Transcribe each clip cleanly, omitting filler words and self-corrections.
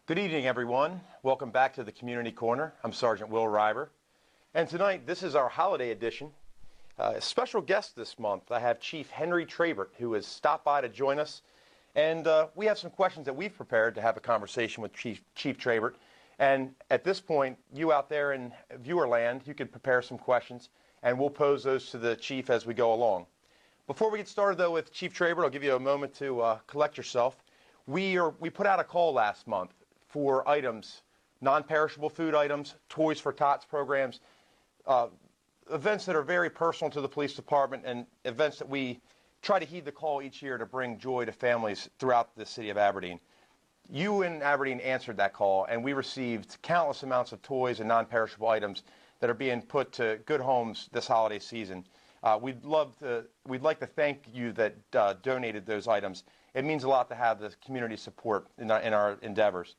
Good evening, everyone. Welcome back to the Community Corner. I'm Sergeant Will River. And tonight, this is our holiday edition. A special guest this month, I have Chief Henry Trabert, who has stopped by to join us. And we have some questions that we've prepared to have a conversation with Chief Trabert. And at this point, you out there in viewer land, you can prepare some questions, and we'll pose those to the Chief as we go along. Before we get started, though, with Chief Trabert, I'll give you a moment to collect yourself. We put out a call last month for items, non-perishable food items, Toys for Tots programs, events that are very personal to the police department and events that we try to heed the call each year to bring joy to families throughout the city of Aberdeen. You in Aberdeen answered that call, and we received countless amounts of toys and non-perishable items that are being put to good homes this holiday season. We'd like to thank you that donated those items. It means a lot to have the community support in our endeavors.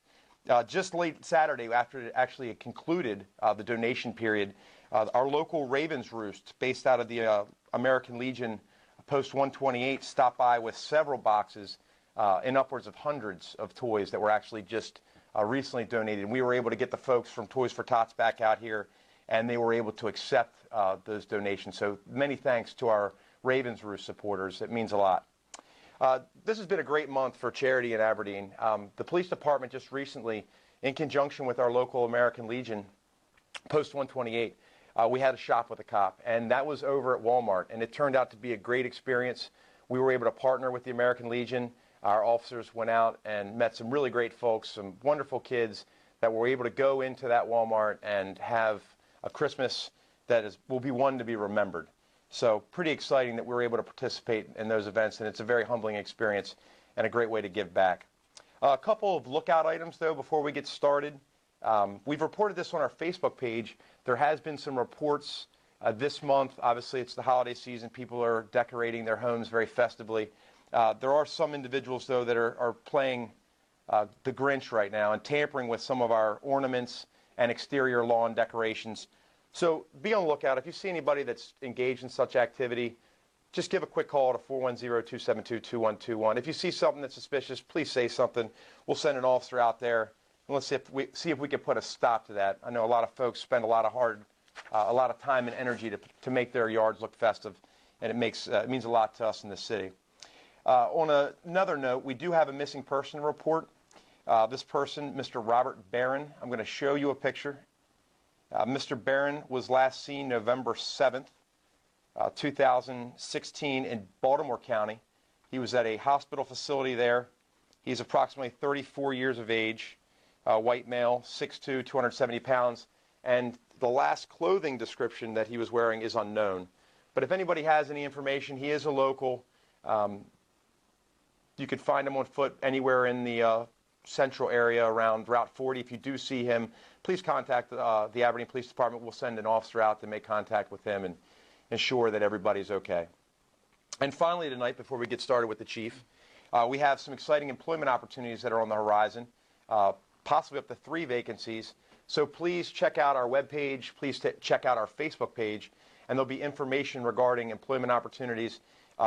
Just late Saturday, after it actually concluded the donation period, our local Ravens Roost, based out of the American Legion Post 128, stopped by with several boxes and upwards of hundreds of toys that were actually just recently donated. And we were able to get the folks from Toys for Tots back out here, and they were able to accept those donations. So many thanks to our Ravens Roost supporters. It means a lot. This has been a great month for charity in Aberdeen. The police department just recently, in conjunction with our local American Legion, Post 128, we had a shop with a cop, and that was over at Walmart, and it turned out to be a great experience. We were able to partner with the American Legion. Our officers went out and met some really great folks, some wonderful kids that were able to go into that Walmart and have a Christmas that will be one to be remembered. So pretty exciting that we were able to participate in those events, and it's a very humbling experience and a great way to give back. A couple of lookout items, though, before we get started. We've reported this on our Facebook page. There has been some reports this month. Obviously, it's the holiday season. People are decorating their homes very festively. There are some individuals, though, that are playing the Grinch right now and tampering with some of our ornaments and exterior lawn decorations. So be on the lookout. If you see anybody that's engaged in such activity, just give a quick call to 410-272-2121. If you see something that's suspicious, please say something. We'll send an officer out there, and let's see if we can put a stop to that. I know a lot of folks spend a lot of time and energy to make their yards look festive, and it means a lot to us in the city. On another note, we do have a missing person report. This person, Mr. Robert Barron, I'm going to show you a picture. Mr. Barron was last seen November 7th, 2016 in Baltimore County. He was at a hospital facility there. He's approximately 34 years of age, white male, 6'2", 270 pounds, and the last clothing description that he was wearing is unknown. But if anybody has any information, he is a local. You could find him on foot anywhere in the central area around Route 40. If you do see him, please contact the Aberdeen Police Department. We'll send an officer out to make contact with him and ensure that everybody's okay. And finally tonight, before we get started with the Chief, we have some exciting employment opportunities that are on the horizon, possibly up to 3 vacancies. So please check out our webpage. Please check out our Facebook page, and there'll be information regarding employment opportunities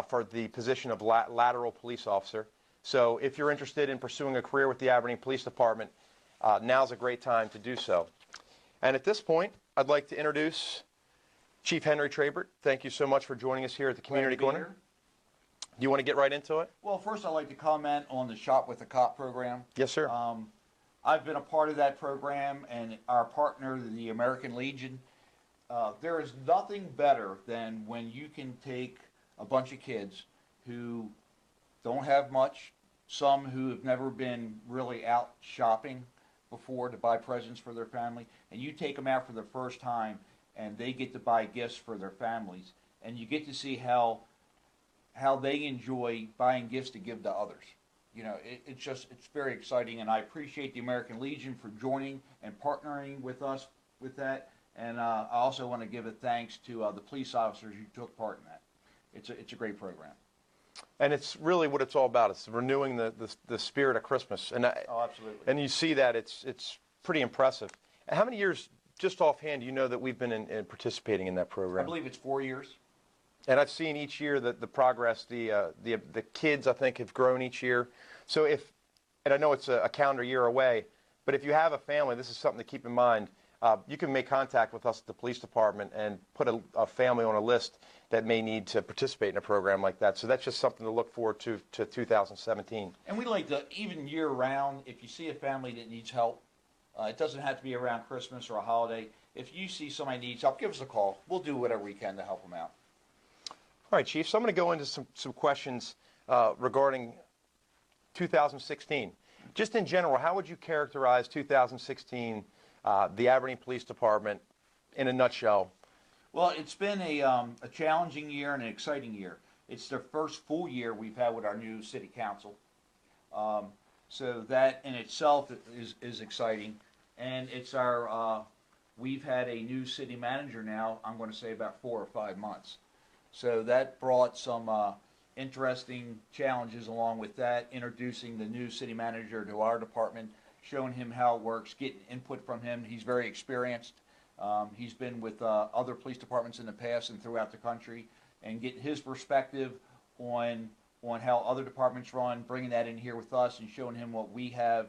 for the position of lateral police officer. So if you're interested in pursuing a career with the Aberdeen Police Department, now's a great time to do so. And at this point, I'd like to introduce Chief Henry Trabert. Thank you so much for joining us here at the Community Corner. Do you want to get right into it? Well, first I'd like to comment on the Shop with a Cop program. Yes, sir. I've been a part of that program, and our partner, the American Legion. There is nothing better than when you can take a bunch of kids who don't have much, some who have never been really out shopping before to buy presents for their family, and you take them out for the first time and they get to buy gifts for their families, and you get to see how they enjoy buying gifts to give to others. You know, it's very exciting, and I appreciate the American Legion for joining and partnering with us with that, and I also want to give a thanks to the police officers who took part in that. It's a great program. And it's really what it's all about. It's renewing the spirit of Christmas. And oh, absolutely. And you see that it's pretty impressive. And how many years, just offhand, do you know that we've been in participating in that program? I believe it's 4 years. And I've seen each year the progress. The kids, I think, have grown each year. So and I know it's a calendar year away, But if you have a family, this is something to keep in mind. You can make contact with us at the police department and put a family on a list that may need to participate in a program like that. So that's just something to look forward to 2017. And we like to, even year round, if you see a family that needs help, it doesn't have to be around Christmas or a holiday. If you see somebody needs help, give us a call. We'll do whatever we can to help them out. All right, Chief, so I'm going to go into some questions regarding 2016. Just in general, how would you characterize 2016, the Aberdeen Police Department, in a nutshell? Well, it's been a challenging year and an exciting year. It's the first full year we've had with our new city council. So that in itself is exciting. And it's we've had a new city manager now, I'm going to say about 4 or 5 months. So that brought some interesting challenges along with that, introducing the new city manager to our department, showing him how it works, getting input from him. He's very experienced. He's been with other police departments in the past and throughout the country, and getting his perspective on how other departments run, bringing that in here with us and showing him what we have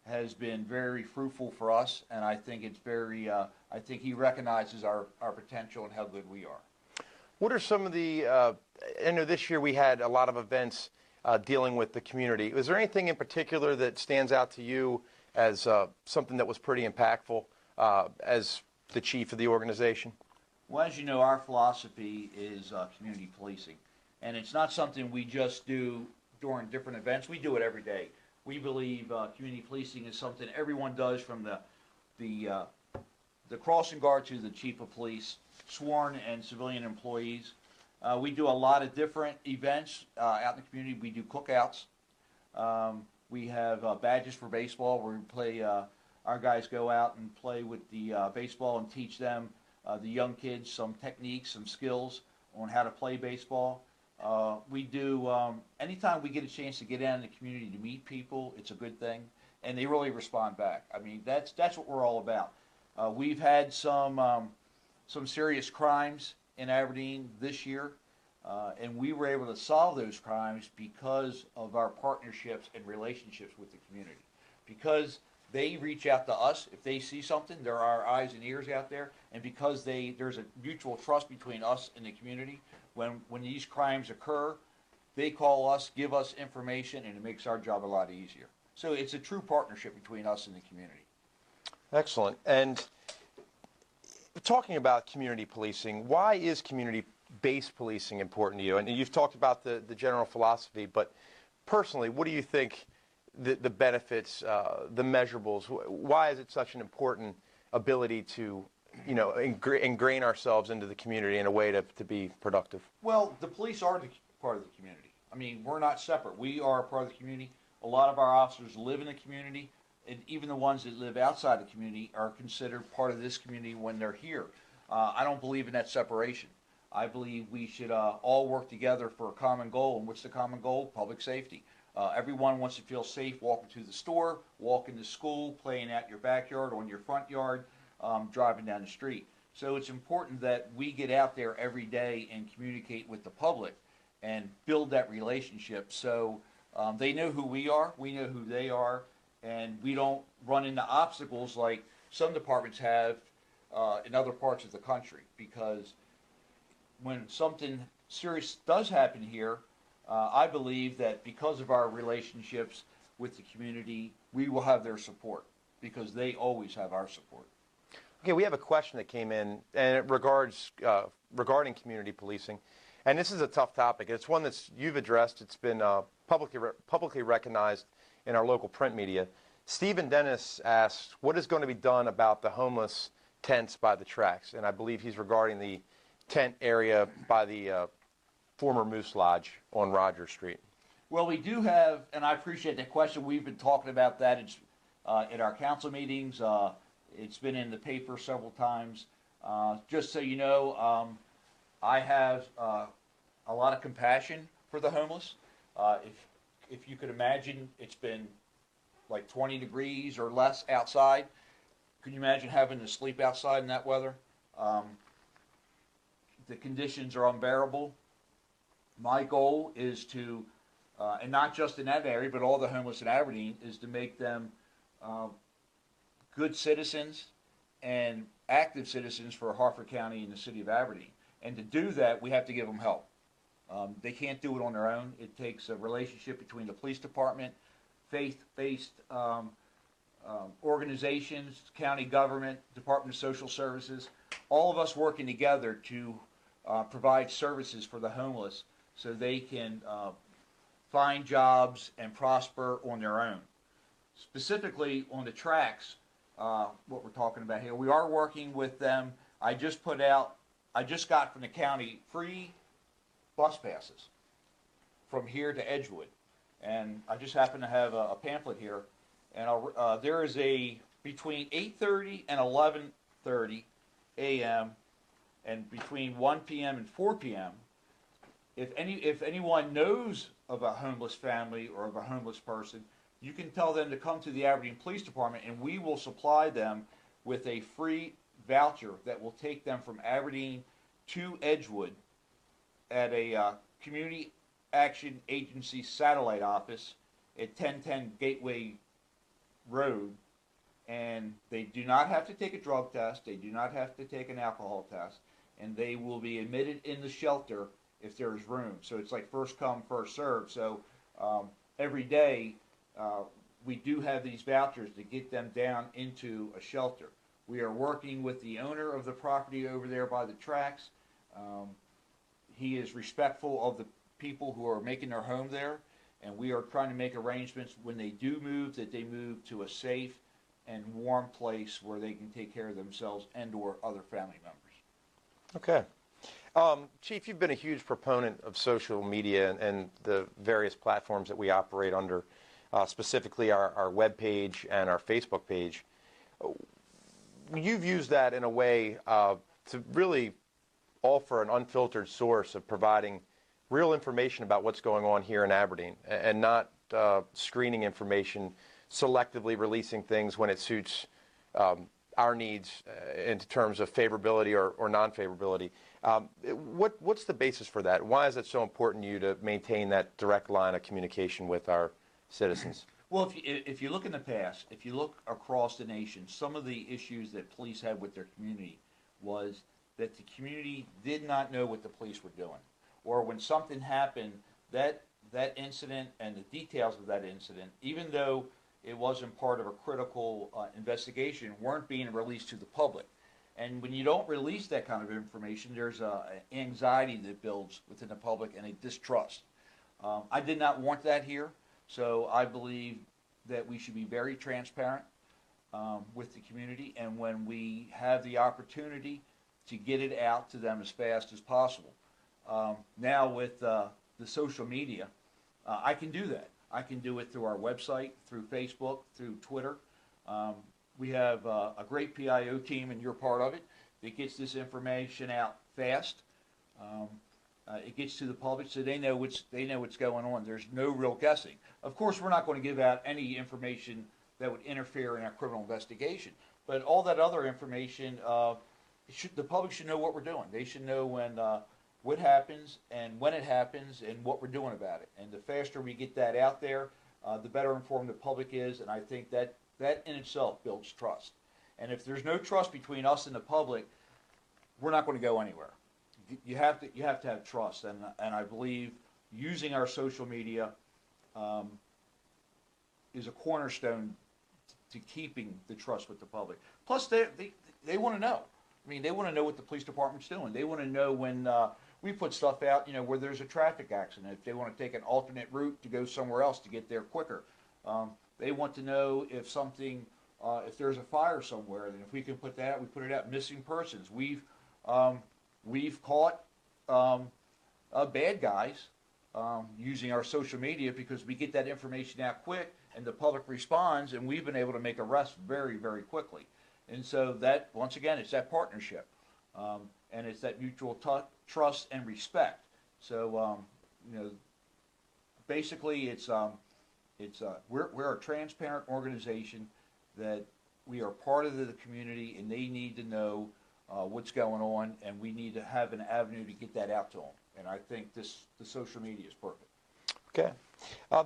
has been very fruitful for us, and I think it's very, I think he recognizes our potential and how good we are. What are some of I know this year we had a lot of events dealing with the community. Was there anything in particular that stands out to you as something that was pretty impactful as the chief of the organization? Well, as you know, our philosophy is community policing, and it's not something we just do during different events. We do it every day. We believe community policing is something everyone does, from the crossing guard to the chief of police, sworn and civilian employees. We do a lot of different events out in the community. We do cookouts. We have badges for baseball, where we play. Our guys go out and play with the baseball and teach them, the young kids, some techniques, some skills on how to play baseball. We do, anytime we get a chance to get out in the community to meet people, it's a good thing, and they really respond back. I mean, that's what we're all about. We've had some serious crimes in Aberdeen this year, and we were able to solve those crimes because of our partnerships and relationships with the community. Because they reach out to us if they see something, there are eyes and ears out there, and because there's a mutual trust between us and the community. When these crimes occur, they call us, give us information, and it makes our job a lot easier. So it's a true partnership between us and the community. Excellent. And talking about community policing, why is community-based policing important to you? And you've talked about the general philosophy, but personally, what do you think the benefits, the measurables, why is it such an important ability to ingrain ourselves into the community in a way to be productive? Well, the police are part of the community. I mean, we're not separate. We are a part of the community. A lot of our officers live in the community, and even the ones that live outside the community are considered part of this community when they're here. I don't believe in that separation. I believe we should all work together for a common goal. And what's the common goal? Public safety. Everyone wants to feel safe walking to the store, walking to school, playing out your backyard, on your front yard, driving down the street. So it's important that we get out there every day and communicate with the public and build that relationship, so they know who we are, we know who they are, and we don't run into obstacles like some departments have in other parts of the country. Because when something serious does happen here, I believe that because of our relationships with the community, we will have their support, because they always have our support. Okay, we have a question that came in, and it regarding community policing. And this is a tough topic. It's one that you've addressed. It's been publicly recognized in our local print media. Stephen Dennis asks, what is going to be done about the homeless tents by the tracks? And I believe he's regarding the tent area by the former Moose Lodge on Rogers Street. Well, we do have, and I appreciate that question. We've been talking about that at our council meetings. It's been in the paper several times. Just so you know, I have a lot of compassion for the homeless. If you could imagine, it's been like 20 degrees or less outside. Could you imagine having to sleep outside in that weather? The conditions are unbearable. My goal is to, and not just in that area, but all the homeless in Aberdeen, is to make them uh, good citizens and active citizens for Harford County and the city of Aberdeen. And to do that, we have to give them help. They can't do it on their own. It takes a relationship between the police department, faith-based organizations, county government, Department of Social Services, all of us working together to provide services for the homeless so they can find jobs and prosper on their own. Specifically on the tracks, what we're talking about here, we are working with them. I just got from the county free bus passes from here to Edgewood. And I just happen to have a pamphlet here. And there is between 8:30 and 11:30 a.m. and between 1 p.m. and 4 p.m. If anyone knows of a homeless family or of a homeless person, you can tell them to come to the Aberdeen Police Department, and we will supply them with a free voucher that will take them from Aberdeen to Edgewood at a Community Action Agency satellite office at 1010 Gateway Road. And they do not have to take a drug test, they do not have to take an alcohol test, and they will be admitted in the shelter if there is room. So it's like first come, first served. So every day we do have these vouchers to get them down into a shelter. We are working with the owner of the property over there by the tracks. He is respectful of the people who are making their home there, and we are trying to make arrangements when they do move that they move to a safe and warm place where they can take care of themselves and or other family members. Okay. Chief, you've been a huge proponent of social media and the various platforms that we operate under, specifically our web page and our Facebook page. You've used that in a way to really offer an unfiltered source of providing real information about what's going on here in Aberdeen, and not screening information, selectively releasing things when it suits our needs in terms of favorability or non-favorability. What's the basis for that? Why is it so important to you to maintain that direct line of communication with our citizens? Well, if you look in the past, if you look across the nation, some of the issues that police had with their community was that the community did not know what the police were doing. Or when something happened, that incident and the details of that incident, even though it wasn't part of a critical investigation, weren't being released to the public. And when you don't release that kind of information, there's an anxiety that builds within the public and a distrust. I did not want that here, so I believe that we should be very transparent with the community, and when we have the opportunity to get it out to them as fast as possible. Now with the social media, I can do that. I can do it through our website, through Facebook, through Twitter. We have a great PIO team, and you're part of it, that gets this information out fast. It gets to the public so they know what's going on. There's no real guessing. Of course, we're not going to give out any information that would interfere in our criminal investigation, but all that other information, the public should know what we're doing. They should know what happens and when it happens and what we're doing about it. And the faster we get that out there, the better informed the public is, and I think that in itself builds trust. And if there's no trust between us and the public, we're not going to go anywhere. You have to have trust, and I believe using our social media is a cornerstone to keeping the trust with the public. Plus, they want to know. I mean, they want to know what the police department's doing. They want to know when we put stuff out, where there's a traffic accident, if they want to take an alternate route to go somewhere else to get there quicker. They want to know if there's a fire somewhere, then if we can put that out, we put it out. Missing persons. We've caught bad guys using our social media because we get that information out quick and the public responds, and we've been able to make arrests very, very quickly. And so that, once again, it's that partnership, and it's that mutual trust and respect. So, basically, we're a transparent organization that we are part of the community, and they need to know what's going on, and we need to have an avenue to get that out to them. And I think the social media is perfect. Okay.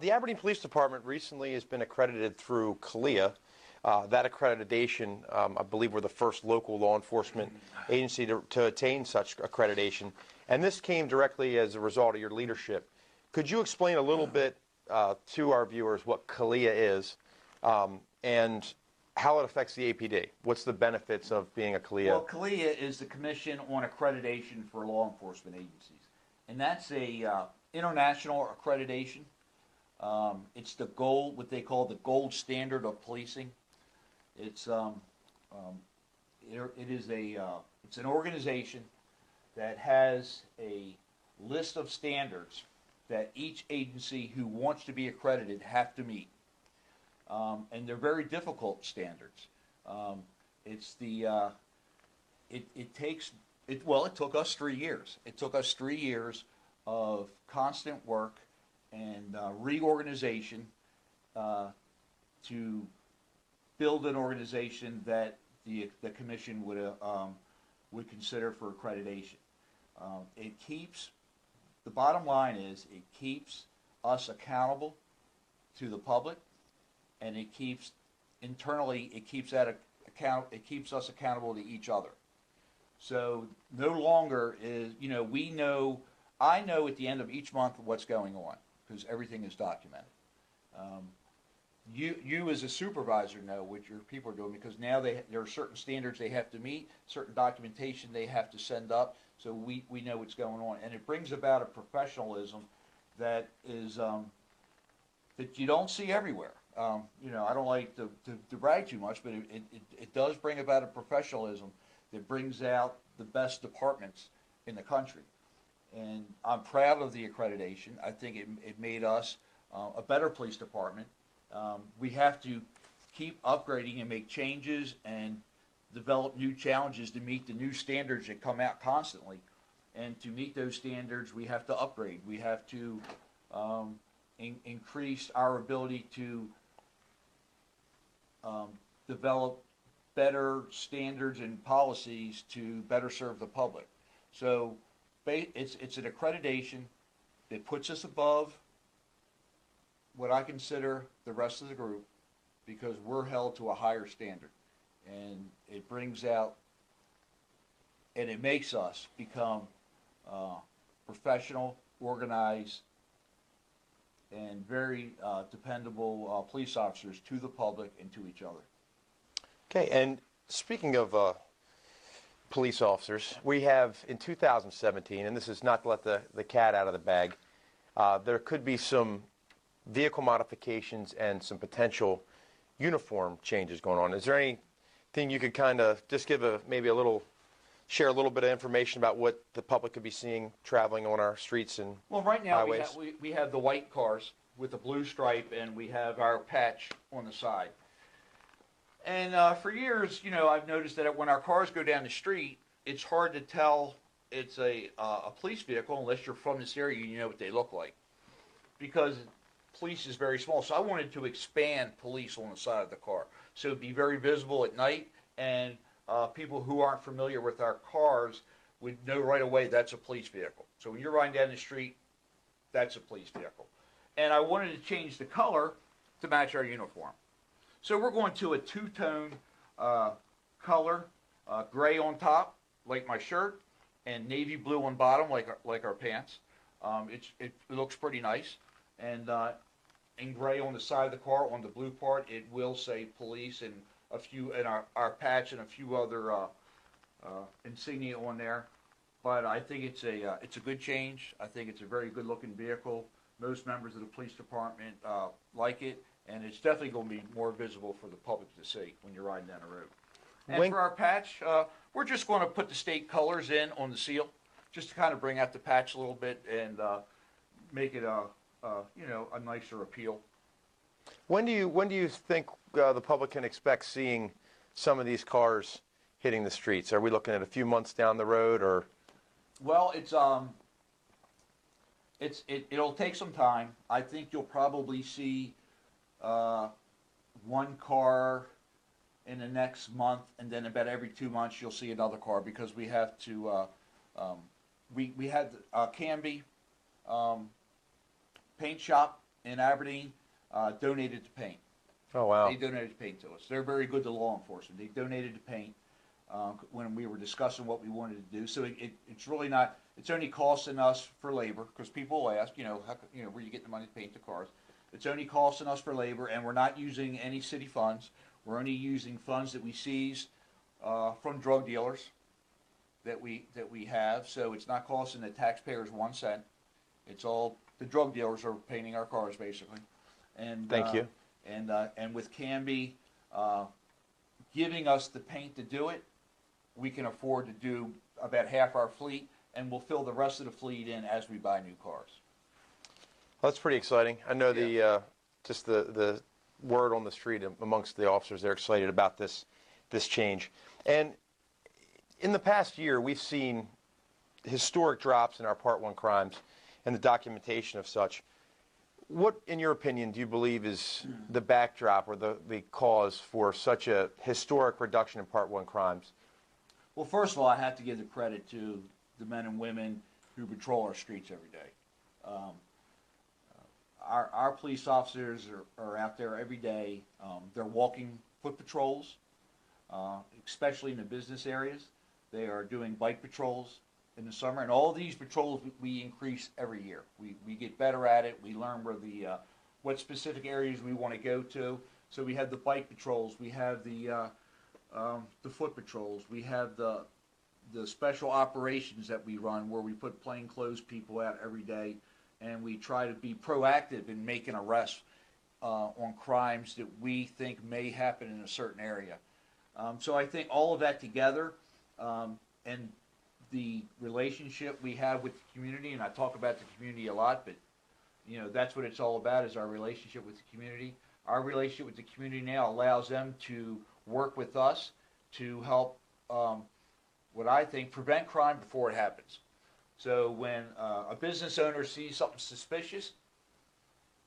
The Aberdeen Police Department recently has been accredited through Kalia That accreditation, I believe we're the first local law enforcement agency to attain such accreditation. And this came directly as a result of your leadership. Could you explain a little bit to our viewers what Kalia is and how it affects the APD? What's the benefits of being a Kalia? Well, Kalia is the Commission on Accreditation for Law Enforcement Agencies, and that's a international accreditation. It's the gold, what they call the gold standard of policing. It's it's an organization that has a list of standards that each agency who wants to be accredited have to meet, and they're very difficult standards. It took us 3 years. It took us 3 years of constant work and reorganization to build an organization that the commission would consider for accreditation. The bottom line is it keeps us accountable to the public, and it keeps us accountable to each other. So no longer is, I know at the end of each month what's going on because everything is documented. You as a supervisor know what your people are doing because now there are certain standards they have to meet, certain documentation they have to send up, so we know what's going on. And it brings about a professionalism that is that you don't see everywhere. I don't like to brag too much, but it does bring about a professionalism that brings out the best departments in the country. And I'm proud of the accreditation. I think it made us a better police department. We have to keep upgrading and make changes and develop new challenges to meet the new standards that come out constantly. And to meet those standards, we have to upgrade. We have to increase our ability to develop better standards and policies to better serve the public. So it's an accreditation that puts us above what I consider the rest of the group because we're held to a higher standard. And it brings out and it makes us become professional, organized, and very dependable police officers to the public and to each other. Okay, and speaking of police officers, we have in 2017, and this is not to let the cat out of the bag, there could be some vehicle modifications and some potential uniform changes going on. Is there anything you could kind of just give share a little bit of information about what the public could be seeing traveling on our streets and Well, right now highways? we have the white cars with the blue stripe, and we have our patch on the side. And for years, I've noticed that when our cars go down the street, it's hard to tell it's a police vehicle unless you're from this area and you know what they look like. Because police is very small. So I wanted to expand police on the side of the car. So it'd be very visible at night, and people who aren't familiar with our cars would know right away that's a police vehicle. So when you're riding down the street, that's a police vehicle. And I wanted to change the color to match our uniform. So we're going to a two-tone color, gray on top, like my shirt, and navy blue on bottom, like our pants. It looks pretty nice. And in gray on the side of the car, on the blue part, it will say police and a few, and our patch and a few other insignia on there. But I think it's a good change. I think it's a very good-looking vehicle. Most members of the police department like it, and it's definitely going to be more visible for the public to see when you're riding down the road. And for our patch, we're just going to put the state colors in on the seal, just to kind of bring out the patch a little bit and make it a nicer appeal. When do you think the public can expect seeing some of these cars hitting the streets? Are we looking at a few months down the road, or? Well, it'll take some time. I think you'll probably see one car in the next month, and then about every 2 months you'll see another car because we have to. We had Canby paint shop in Aberdeen donated the paint, Oh, wow. They donated paint to us. They're very good to law enforcement. They donated the paint when we were discussing what we wanted to do. So it's really not. It's only costing us for labor, because people will ask, where you get the money to paint the cars. It's only costing us for labor, and we're not using any city funds. We're only using funds that we seized from drug dealers that we have. So it's not costing the taxpayers 1 cent. It's all the drug dealers are painting our cars, basically. And Thank you. And with Canby giving us the paint to do it, we can afford to do about half our fleet, and we'll fill the rest of the fleet in as we buy new cars. Well, that's pretty exciting. I know Yeah. the word on the street amongst the officers, they're excited about this change. And in the past year, we've seen historic drops in our Part 1 crimes and the documentation of such. What, in your opinion, do you believe is the backdrop or the cause for such a historic reduction in Part 1 crimes? Well, first of all, I have to give the credit to the men and women who patrol our streets every day. Our police officers are out there every day. They're walking foot patrols, especially in the business areas. They are doing bike patrols in the summer, and all these patrols we increase every year. We get better at it. We learn where what specific areas we want to go to. So we have the bike patrols. We have the foot patrols. We have the special operations that we run, where we put plainclothes people out every day, and we try to be proactive in making arrests on crimes that we think may happen in a certain area. So I think all of that together, and the relationship we have with the community, and I talk about the community a lot, but that's what it's all about, is our relationship with the community. Our relationship with the community now allows them to work with us to help, what I think, prevent crime before it happens. So when a business owner sees something suspicious,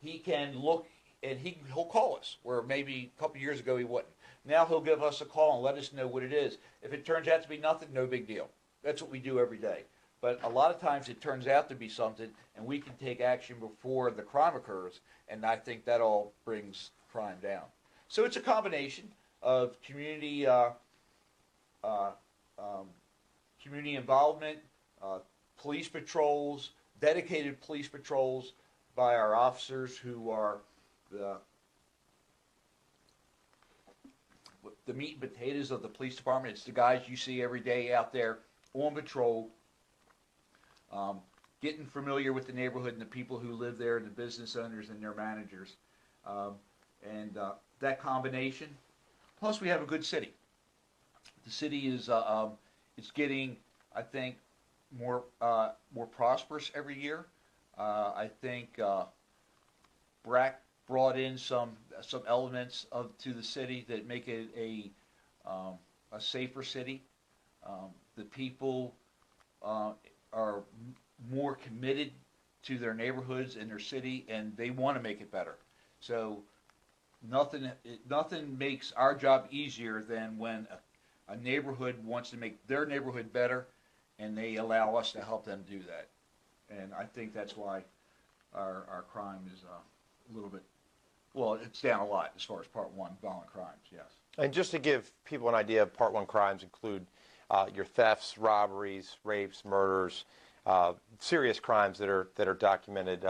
he can look and he'll call us, where maybe a couple years ago he wouldn't. Now he'll give us a call and let us know what it is. If it turns out to be nothing, no big deal. That's what we do every day. But a lot of times it turns out to be something, and we can take action before the crime occurs, and I think that all brings crime down. So it's a combination of community community involvement, police patrols, dedicated police patrols by our officers who are the meat and potatoes of the police department. It's the guys you see every day out there on patrol, getting familiar with the neighborhood and the people who live there, and the business owners and their managers. And that combination, plus we have a good city. The city is it's getting, I think, more prosperous every year. I think Brack brought in some elements to the city that make it a safer city. The people are more committed to their neighborhoods and their city, and they want to make it better. So nothing makes our job easier than when a neighborhood wants to make their neighborhood better, and they allow us to help them do that. And I think that's why our crime is a little bit, well, it's down a lot as far as Part 1 violent crimes, yes. And just to give people an idea, Part 1 crimes include your thefts, robberies, rapes, murders, serious crimes that are documented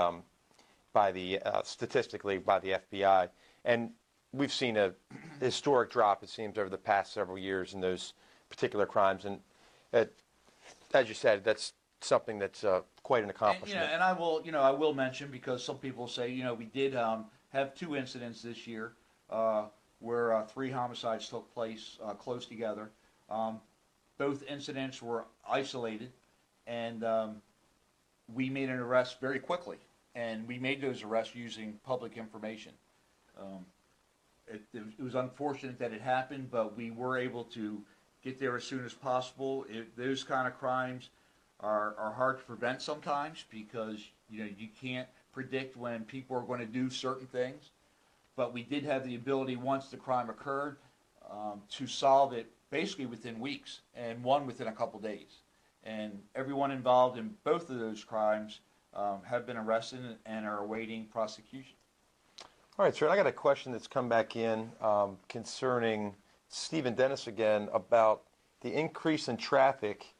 by the statistically by the FBI. And we've seen a historic drop, it seems, over the past several years in those particular crimes. And as you said, that's something that's quite an accomplishment. And I will mention, because some people say, we did have 2 incidents this year where 3 homicides took place close together. Both incidents were isolated, and we made an arrest very quickly. And we made those arrests using public information. It was unfortunate that it happened, but we were able to get there as soon as possible. Those kind of crimes are hard to prevent sometimes, because you can't predict when people are going to do certain things. But we did have the ability, once the crime occurred, to solve it basically within weeks, and one within a couple days. And everyone involved in both of those crimes have been arrested and are awaiting prosecution. All right, sir. I got a question that's come back in concerning Stephen Dennis again about the increase in traffic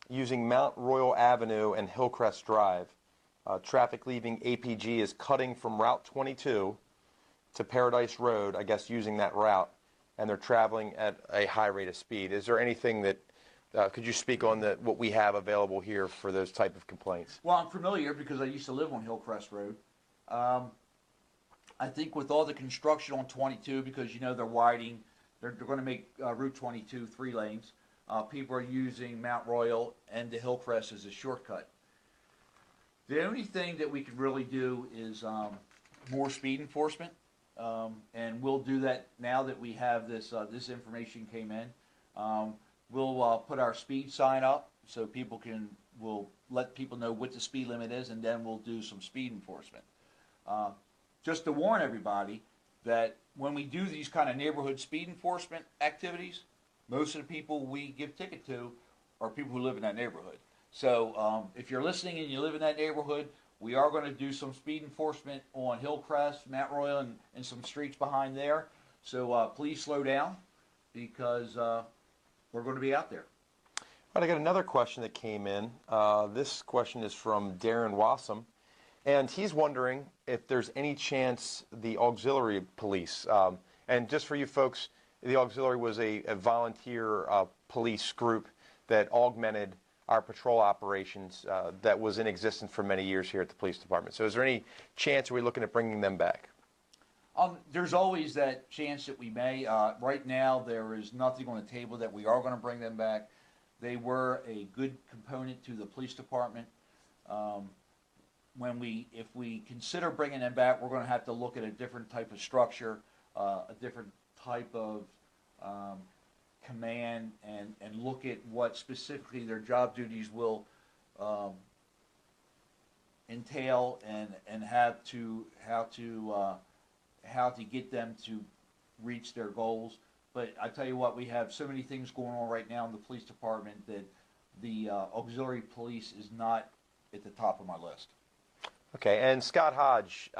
using Mount Royal Avenue and Hillcrest Drive. Traffic leaving APG is cutting from Route 22 to Paradise Road, I guess using that route, and they're traveling at a high rate of speed. Is there anything that, could you speak on what we have available here for those type of complaints? Well, I'm familiar because I used to live on Hillcrest Road. I think with all the construction on 22, because they're widening, they're going to make Route 22 3 lanes. People are using Mount Royal and the Hillcrest as a shortcut. The only thing that we can really do is more speed enforcement, and we'll do that now that we have this information came in. We'll put our speed sign up so we'll let people know what the speed limit is, and then we'll do some speed enforcement. Just to warn everybody that when we do these kind of neighborhood speed enforcement activities, most of the people we give ticket to are people who live in that neighborhood. So if you're listening and you live in that neighborhood, we are going to do some speed enforcement on Hillcrest, Mount Royal, and some streets behind there. So please slow down because we're going to be out there. All right, I got another question that came in. This question is from Darren Wassam, and he's wondering if there's any chance the Auxilary Police, and just for you folks, the Auxilary was a volunteer police group that augmented our patrol operations that was in existence for many years here at the police department. So is there any chance, are we looking at bringing them back? There's always that chance that we may. Right now, there is nothing on the table that we are going to bring them back. They were a good component to the police department. If we consider bringing them back, we're going to have to look at a different type of structure, a different type of command, and look at what specifically their job duties will entail, and how to get them to reach their goals. But I tell you what, we have so many things going on right now in the police department that the Auxiliary Police is not at the top of my list. Okay, and Scott Hodge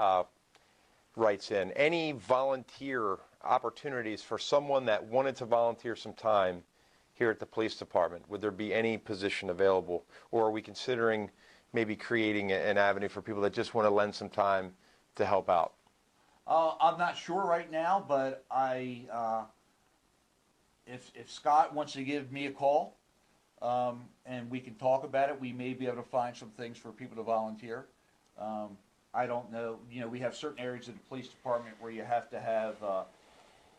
writes in, any volunteer opportunities for someone that wanted to volunteer some time here at the police department? Would there be any position available? Or are we considering maybe creating an avenue for people that just want to lend some time to help out? I'm not sure right now, but if Scott wants to give me a call and we can talk about it, we may be able to find some things for people to volunteer. I don't know. We have certain areas of the police department where you have to have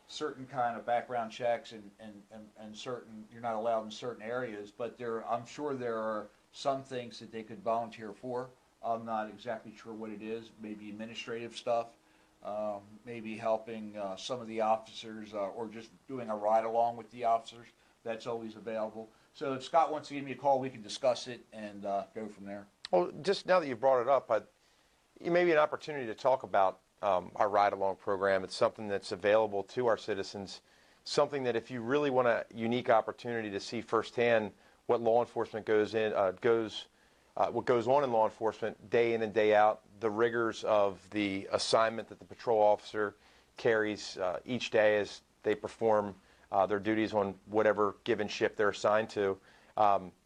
certain kind of background checks and certain, you're not allowed in certain areas, but I'm sure there are some things that they could volunteer for. I'm not exactly sure what it is. Maybe administrative stuff, maybe helping some of the officers, or just doing a ride along with the officers. That's always available. So if Scott wants to give me a call, we can discuss it and go from there. Well, just now that you've brought it up, it may be an opportunity to talk about our ride-along program. It's something that's available to our citizens, something that if you really want a unique opportunity to see firsthand what law enforcement what goes on in law enforcement day in and day out, the rigors of the assignment that the patrol officer carries each day as they perform their duties on whatever given shift they're assigned to.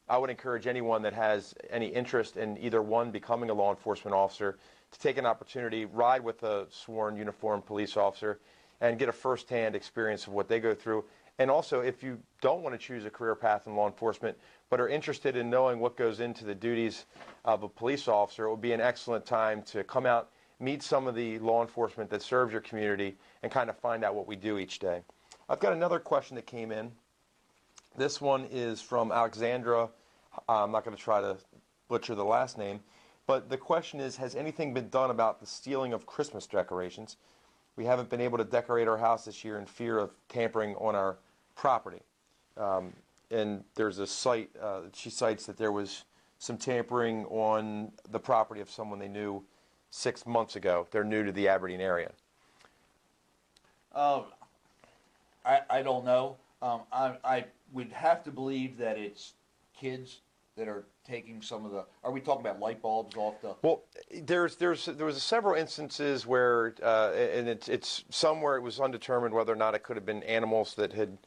I would encourage anyone that has any interest in either one, becoming a law enforcement officer, to take an opportunity, ride with a sworn uniformed police officer, and get a firsthand experience of what they go through. And also, if you don't want to choose a career path in law enforcement, but are interested in knowing what goes into the duties of a police officer, it would be an excellent time to come out, meet some of the law enforcement that serves your community, and kind of find out what we do each day. I've got another question that came in. This one is from Alexandra. I'm not going to try to butcher the last name, but the question is, has anything been done about the stealing of Christmas decorations? We haven't been able to decorate our house this year in fear of tampering on our property. And there's a site, she cites that there was some tampering on the property of someone they knew 6 months ago. They're new to the Aberdeen area. I don't know. I would have to believe that it's kids that are taking some of the? Are we talking about light bulbs off the? Well, there was several instances where, and it's somewhere it was undetermined whether or not it could have been animals that had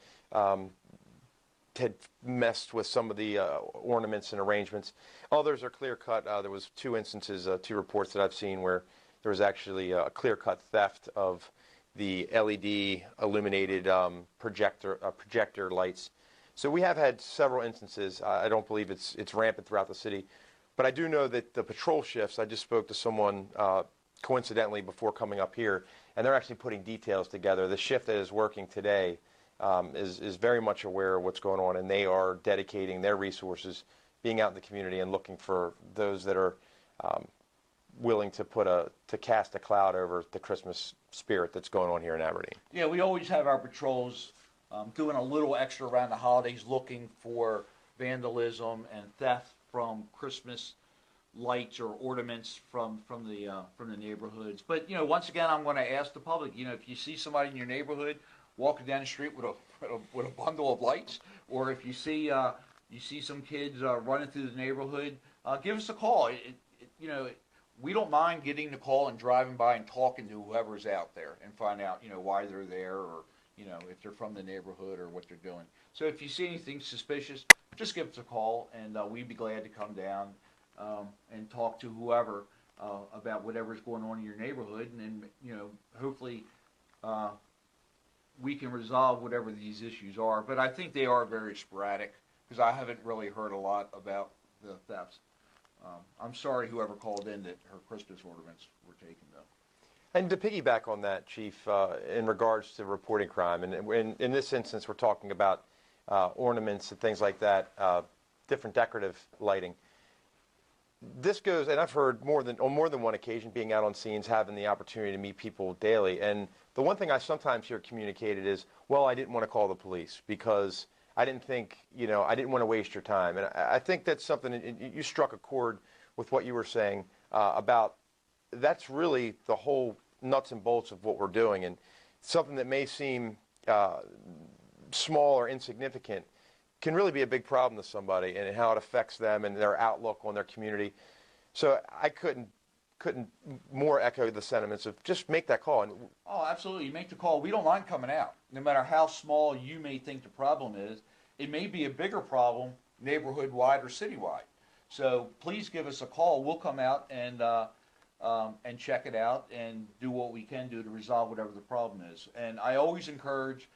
messed with some of the ornaments and arrangements. Others are clear cut. There was two instances, two reports that I've seen where there was actually a clear cut theft of the LED illuminated projector lights. So we have had several instances. I don't believe it's rampant throughout the city, but I do know that the patrol shifts. I just spoke to someone coincidentally before coming up here, and they're actually putting details together. The shift that is working today is very much aware of what's going on, and they are dedicating their resources, being out in the community and looking for those that are willing to cast a cloud over the Christmas spirit that's going on here in Aberdeen. Yeah, we always have our patrols doing a little extra around the holidays, looking for vandalism and theft from Christmas lights or ornaments from the neighborhoods. But once again, I'm going to ask the public. If you see somebody in your neighborhood walking down the street with a bundle of lights, or if you see some kids running through the neighborhood, give us a call. We don't mind getting the call and driving by and talking to whoever's out there and find out why they're there, or if they're from the neighborhood or what they're doing. So if you see anything suspicious, just give us a call, and we'd be glad to come down and talk to whoever about whatever's going on in your neighborhood, and then hopefully we can resolve whatever these issues are. But I think they are very sporadic, because I haven't really heard a lot about the thefts. I'm sorry whoever called in that her Christmas ornaments were taken, though. And to piggyback on that, Chief, in regards to reporting crime, and in this instance we're talking about ornaments and things like that, different decorative lighting. This goes, and I've heard on more than one occasion, being out on scenes, having the opportunity to meet people daily, and the one thing I sometimes hear communicated is, well, I didn't want to call the police because I didn't think, I didn't want to waste your time. And I think that's something, and you struck a chord with what you were saying about, that's really the whole nuts and bolts of what we're doing. And something that may seem small or insignificant can really be a big problem to somebody, and how it affects them and their outlook on their community. So I couldn't more echo the sentiments of just make that call. Oh, absolutely. You make the call. We don't mind coming out. No matter how small you may think the problem is, it may be a bigger problem neighborhood-wide or city-wide. So please give us a call. We'll come out and check it out and do what we can do to resolve whatever the problem is. And I always encourage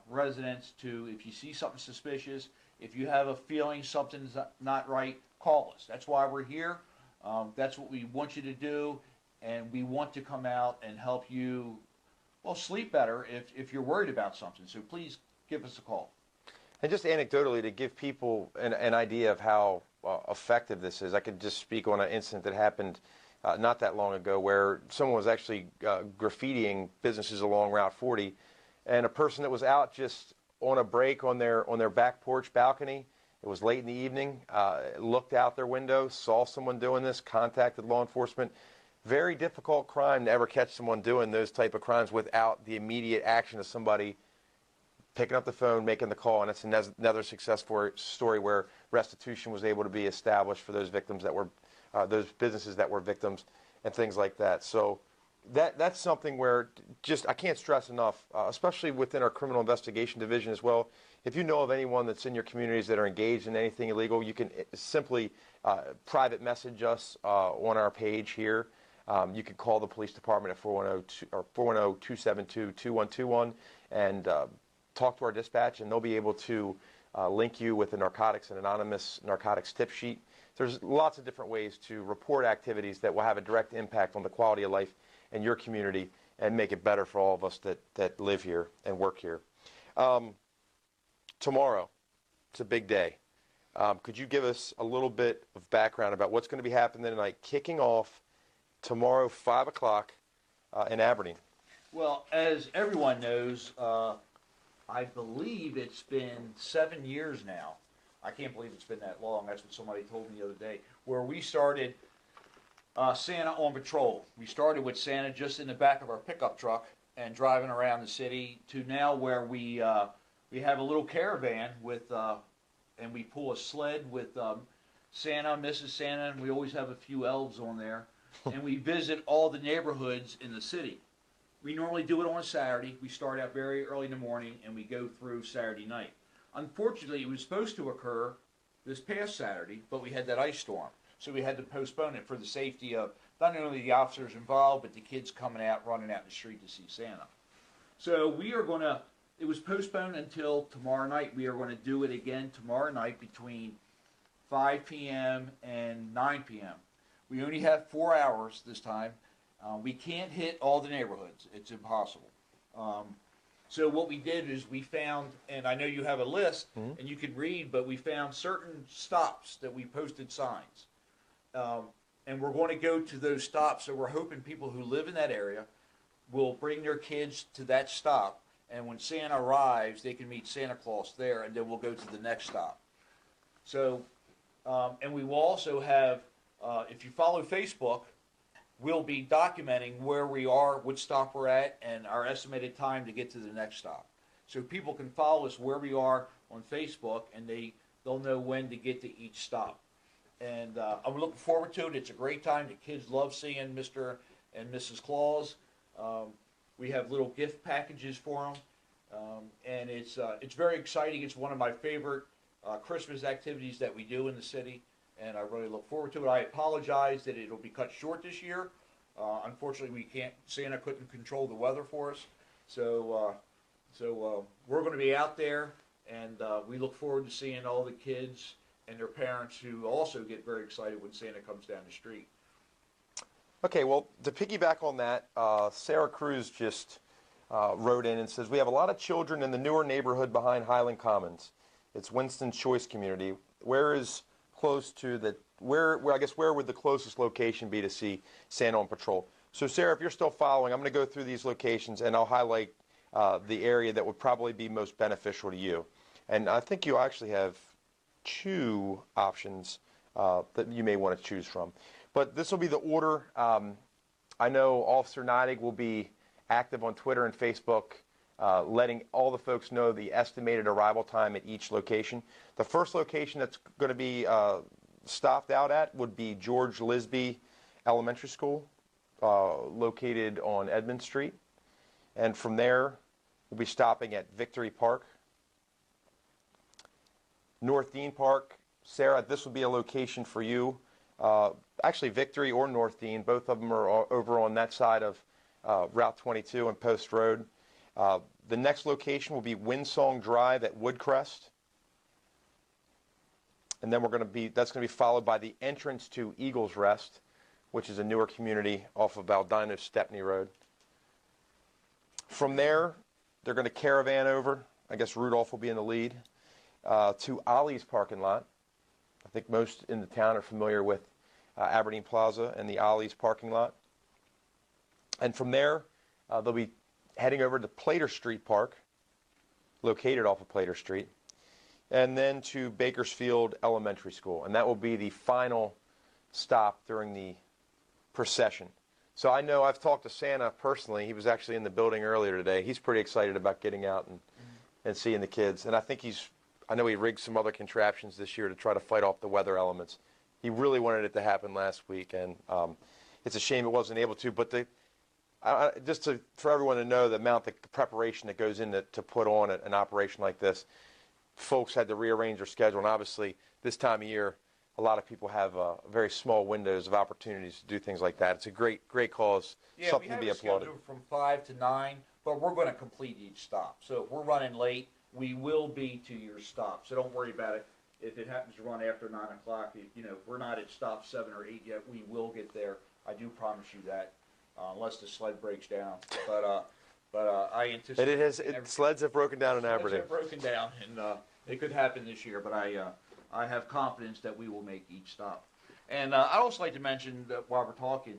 residents to, if you see something suspicious, if you have a feeling something's not right, call us. That's why we're here. That's what we want you to do, and we want to come out and help you, sleep better if you're worried about something. So please give us a call. And just anecdotally, to give people an idea of how effective this is, I could just speak on an incident that happened not that long ago, where someone was actually graffitiing businesses along Route 40, and a person that was out just on a break on their back porch balcony. It was late in the evening, looked out their window, saw someone doing this, contacted law enforcement. Very difficult crime to ever catch someone doing those type of crimes without the immediate action of somebody picking up the phone, making the call. And it's another success story where restitution was able to be established for those victims that were, those businesses that were victims and things like that. So that's something where just, I can't stress enough, especially within our criminal investigation division as well. If you know of anyone that's in your communities that are engaged in anything illegal, you can simply private message us on our page here. You can call the police department at 410-272-2121 and talk to our dispatch, and they'll be able to link you with an anonymous narcotics tip sheet. There's lots of different ways to report activities that will have a direct impact on the quality of life in your community and make it better for all of us that live here and work here. Tomorrow, it's a big day. Could you give us a little bit of background about what's going to be happening tonight, kicking off tomorrow, 5 o'clock in Aberdeen? Well, as everyone knows, I believe it's been 7 years now. I can't believe it's been that long. That's what somebody told me the other day, where we started Santa on patrol. We started with Santa just in the back of our pickup truck and driving around the city, to now where we have a little caravan with a and we pull a sled with Santa, Mrs. Santa, and we always have a few elves on there, and we visit all the neighborhoods in the city. We normally do it on a Saturday. We start out very early in the morning, and we go through Saturday night. Unfortunately, it was supposed to occur this past Saturday, but we had that ice storm, so we had to postpone it for the safety of not only the officers involved, but the kids coming out, running out in the street to see Santa. So we are going to, it was postponed until tomorrow night. We are going to do it again tomorrow night between 5 p.m. and 9 p.m. We only have 4 hours this time. We can't hit all the neighborhoods. It's impossible. So what we did is we found, and I know you have a list, and you can read, but we found certain stops that we posted signs. And we're going to go to those stops, so we're hoping people who live in that area will bring their kids to that stop, and when Santa arrives, they can meet Santa Claus there, and then we'll go to the next stop. So, and we will also have, if you follow Facebook, we'll be documenting where we are, what stop we're at, and our estimated time to get to the next stop. So people can follow us where we are on Facebook, and they'll know when to get to each stop. And I'm looking forward to it. It's a great time. The kids love seeing Mr. and Mrs. Claus. We have little gift packages for them, and it's very exciting. It's one of my favorite Christmas activities that we do in the city, and I really look forward to it. I apologize that it'll be cut short this year. Unfortunately, Santa couldn't control the weather for us, so we're going to be out there, and we look forward to seeing all the kids and their parents who also get very excited when Santa comes down the street. Okay, well, to piggyback on that, Sarah Cruz just wrote in and says, we have a lot of children in the newer neighborhood behind Highland Commons. It's Winston's Choice community. Where is close to the, where would the closest location be to see Santa on patrol? So Sarah, if you're still following, I'm going to go through these locations and I'll highlight the area that would probably be most beneficial to you. And I think you actually have 2 options that you may want to choose from. But this will be the order. I know Officer Neidig will be active on Twitter and Facebook, letting all the folks know the estimated arrival time at each location. The first location that's going to be stopped out at would be George Lisby Elementary School, located on Edmond Street. And from there, we'll be stopping at Victory Park. North Dean Park. Sarah, this would be a location for you. Actually, Victory or North Dean, both of them are over on that side of Route 22 and Post Road. The next location will be Windsong Drive at Woodcrest. And then that's going to be followed by the entrance to Eagles Rest, which is a newer community off of Baldino Stepney Road. From there, they're going to caravan over. I guess Rudolph will be in the lead, to Ollie's parking lot. I think most in the town are familiar with Aberdeen Plaza and the Ollie's parking lot. And from there, they'll be heading over to Plater Street Park, located off of Plater Street, and then to Bakersfield Elementary School. And that will be the final stop during the procession. So I know I've talked to Santa personally. He was actually in the building earlier today. He's pretty excited about getting out and seeing the kids. And I know he rigged some other contraptions this year to try to fight off the weather elements. He really wanted it to happen last week, and it's a shame it wasn't able to. But for everyone to know the amount of preparation that goes into put on an operation like this, folks had to rearrange their schedule. And obviously, this time of year, a lot of people have very small windows of opportunities to do things like that. It's a great cause, something to be applauded. We have a schedule from 5 to 9, but we're going to complete each stop. So if we're running late, we will be to your stop. So don't worry about it. If it happens to run after 9 o'clock, if we're not at stop 7 or 8 yet, we will get there. I do promise you that, unless the sled breaks down. But I anticipate sleds have broken down in Aberdeen. Sleds have broken down, and it could happen this year. But I have confidence that we will make each stop. And I'd also like to mention that while we're talking,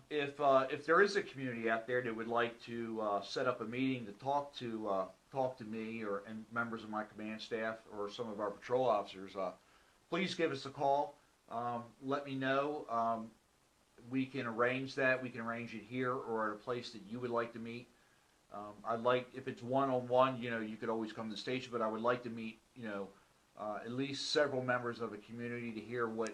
if there is a community out there that would like to set up a meeting to talk to me and members of my command staff or some of our patrol officers, please give us a call. Let me know. We can arrange that. We can arrange it here or at a place that you would like to meet. I'd like, if it's one-on-one, you could always come to the station, but I would like to meet, at least several members of the community to hear what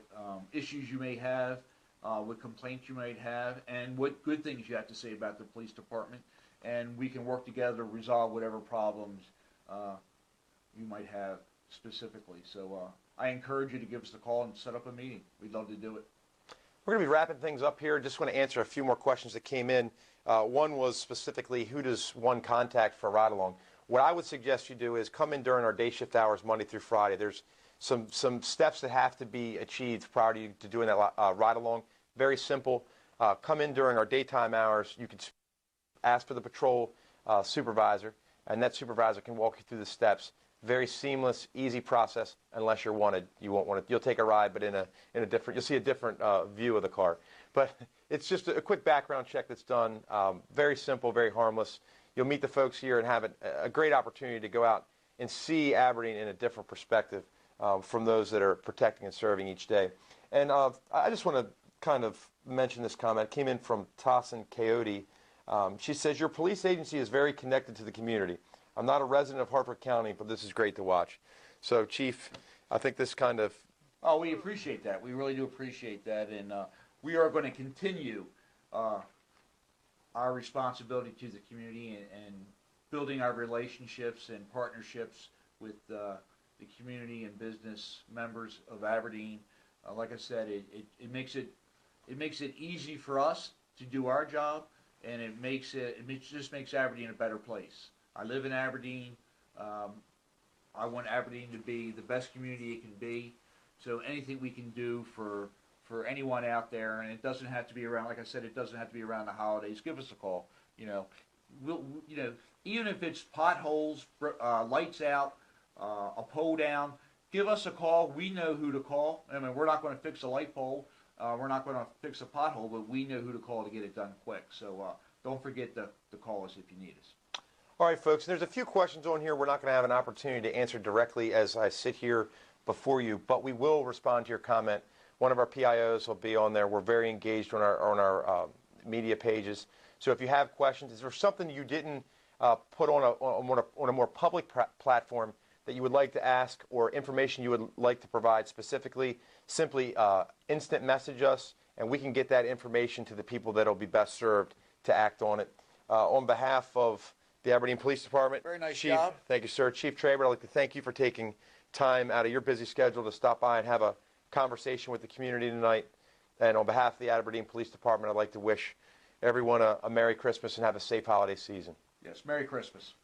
issues you may have, what complaints you might have, and what good things you have to say about the police department. And we can work together to resolve whatever problems you might have specifically. So I encourage you to give us a call and set up a meeting. We'd love to do it. We're going to be wrapping things up here. Just want to answer a few more questions that came in. One was specifically, who does one contact for a ride-along? What I would suggest you do is come in during our day shift hours, Monday through Friday. There's some steps that have to be achieved prior to doing that ride-along. Very simple. Come in during our daytime hours. You can ask for the patrol supervisor, and that supervisor can walk you through the steps. Very seamless, easy process. Unless you're wanted, you won't want it. You'll take a ride, but in a different. You'll see a different view of the car. But it's just a quick background check that's done. Very simple, very harmless. You'll meet the folks here and have a great opportunity to go out and see Aberdeen in a different perspective from those that are protecting and serving each day. And I just want to kind of mention this comment. It came in from Tassin Coyote. She says, your police agency is very connected to the community. I'm not a resident of Hartford County, but this is great to watch. So, Chief, I think this kind of... Oh, we appreciate that. We really do appreciate that. And we are going to continue our responsibility to the community and building our relationships and partnerships with the community and business members of Aberdeen. Like I said, it makes it easy for us to do our job, and it just makes Aberdeen a better place. I live in Aberdeen. I want Aberdeen to be the best community it can be. So anything we can do for anyone out there, and it doesn't have to be around, like I said, it doesn't have to be around the holidays. Give us a call. Even if it's potholes, lights out, a pole down, give us a call. We know who to call. I mean, we're not going to fix a light pole. We're not going to fix a pothole, but we know who to call to get it done quick. So don't forget to call us if you need us. All right, folks, there's a few questions on here we're not going to have an opportunity to answer directly as I sit here before you, but we will respond to your comment. One of our PIOs will be on there. We're very engaged on our media pages. So if you have questions, is there something you didn't put on a more public platform that you would like to ask, or information you would like to provide specifically, simply instant message us, and we can get that information to the people that will be best served to act on it. On behalf of the Aberdeen Police Department. Very nice Chief, job. Thank you, sir. Chief Trabert, I'd like to thank you for taking time out of your busy schedule to stop by and have a conversation with the community tonight. And on behalf of the Aberdeen Police Department, I'd like to wish everyone a Merry Christmas and have a safe holiday season. Yes, Merry Christmas.